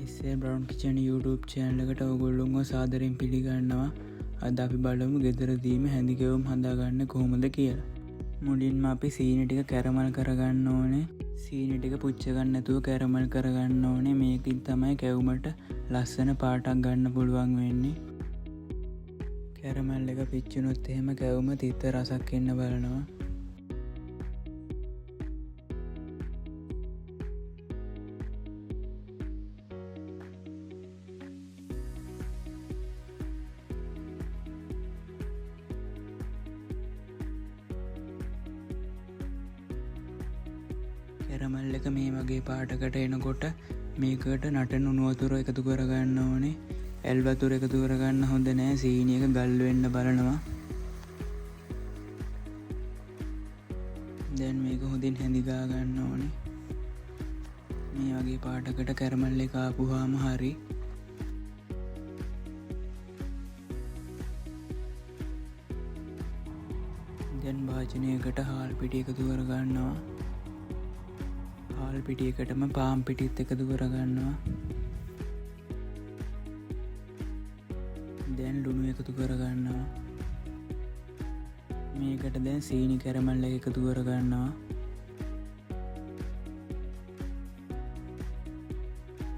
එස්සේ brown kitchen YouTube channel එකට ඔයගොල්ලොන්ව සාදරයෙන් පිළිගන්නවා. අද අපි බලමු ගෙදරදීම හැඳිකැවුම් හදාගන්න කොහොමද කියලා. මුලින්ම අපි සීනි ටික කැරමල් කරගන්න ඕනේ. සීනි ටික පුච්ච ගන්න නැතුව කැරමල් කරගන්න ඕනේ. මේකින් තමයි කැවුමට ලස්සන පාටක් ගන්න පුළුවන් වෙන්නේ. කැරමල් එක පිච්චුනොත් එහෙම කැවුම තිත්ත රසක් එන්න බලනවා. කැරමල් එක මේ වගේ පාටකට එනකොට මේකට නටන උණු වතුර එකතු කරගන්න ඕනේ. ඇල් වතුර එකතු කරගන්න හොඳ නෑ. සීනි එක ගල් වෙන්න බලනවා. දැන් මේක හොඳින් හැඳිගා ගන්න ඕනේ. මේ වගේ පාටකට කැරමල් එක ආපුවාම හරි. දැන් භාජනයකට හාල් පිටි එකතු කරගන්නවා. හාල් පිටියකටම පාම් පිටිත් එකතු කරගන්නවා. දැන් ලුණු එකතු කරගන්නවා. මේකට දැන් සීනි කැරමල් එක එකතු කරගන්නවා.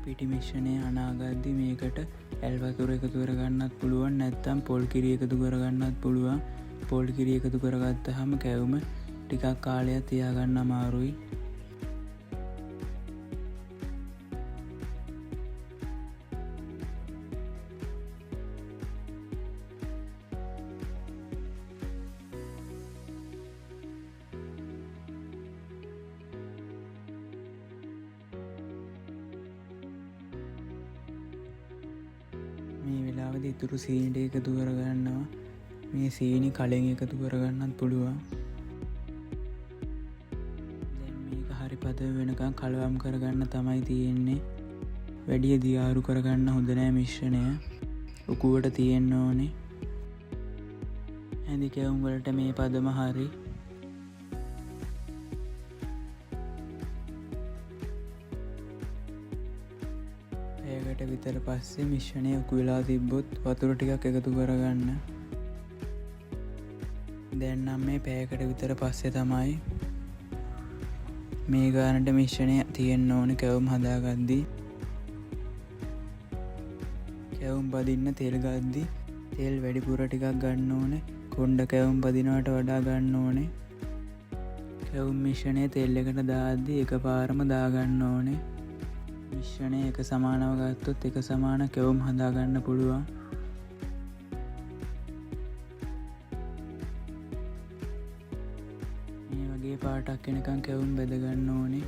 පිටි මිශ්‍රණය අනාගද්දි මේකට ඇල් වතුර එකතු කරගන්නත් පුළුවන්. නැත්නම් පොල් කිරි එකතු කරගන්නත් පුළුවන්. පොල් කිරි එකතු කරගත්තාම කැවුම ටිකක් කාලයක් තියාගන්න අමාරුයි. මේ වෙලාවදී ඉතුරු සීනි ටික එකතු කරගන්නවා. මේ සීනි කලෙන් එකතු කරගන්නත් පුළුවන්. දැන් මේක හරි පද වෙනකන් කලවම් කරගන්න තමයි තියෙන්නේ. වැඩි දියාරු කරගන්න හොඳ නෑ මිශ්‍රණය. උකුවට තියෙන්න ඕනේ. හැඳිකැවුම් වලට මේ පදම හරි. ඒකට විතර පස්සේ මිශ්‍රණය උකු වෙලා තිබ්බොත් වතුර ටිකක් එකතු කරගන්න. දැන් නම් මේ පැයකට විතර පස්සේ තමයි මේ ගානට මිශ්‍රණය තියෙන්න ඕනේ. කැවුම් හදාගද්දී කැවුම් බදින්න තෙල් ගද්දි තෙල් වැඩිපුර ටිකක් ගන්න ඕනේ. කොණ්ඩ කැවුම් බදිනවට වඩා ගන්න ඕනේ. කැවුම් මිශ්‍රණය තෙල් එකට දාද්දි එකපාරම දාගන්න ඕනේ. මිශ්‍රණය එක සමානව ගත්තොත් එක සමාන කැවුම් හදාගන්න පුළුවන්. මේ වගේ පාටක් එනකන් කැවුම් බෙදගන්න ඕනේ.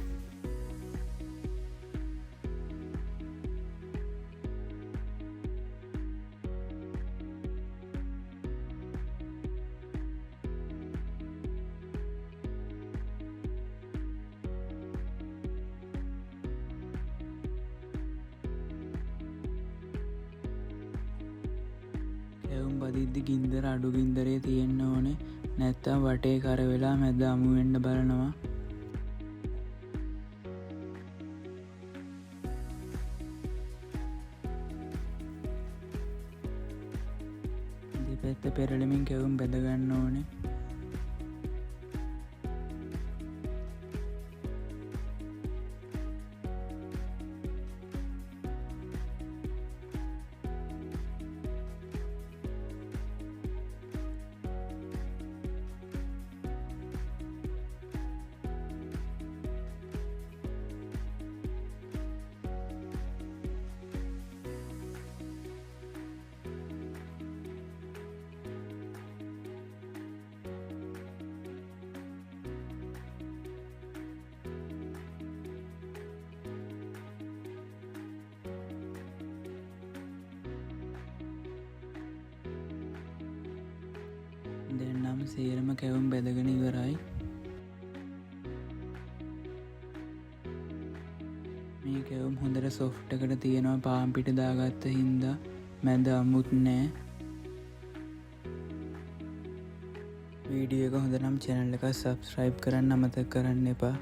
කැවුම් බදිද්දි ගින්දර අඩු ගින්දරේ තියෙන්න ඕනේ. නැත්තම් වටේ කර වෙලා මැද අමු වෙන්න බලනවා. දෙපැත්ත පෙරළමින් කැවුම් බෙදගන්න ඕනේ. දැන් නම් සේරම කැවුම් බෙදගෙන ඉවරයි. මේ කැවුම් හොඳට සොෆ්ට් එකට තියෙනවා. පාන් පිට දාගත්ත හින්දා මැද අමුත් නෑ. වීඩියෝ එක හොඳ නම් channel එක subscribe කරන්න අමතක කරන්න එපා.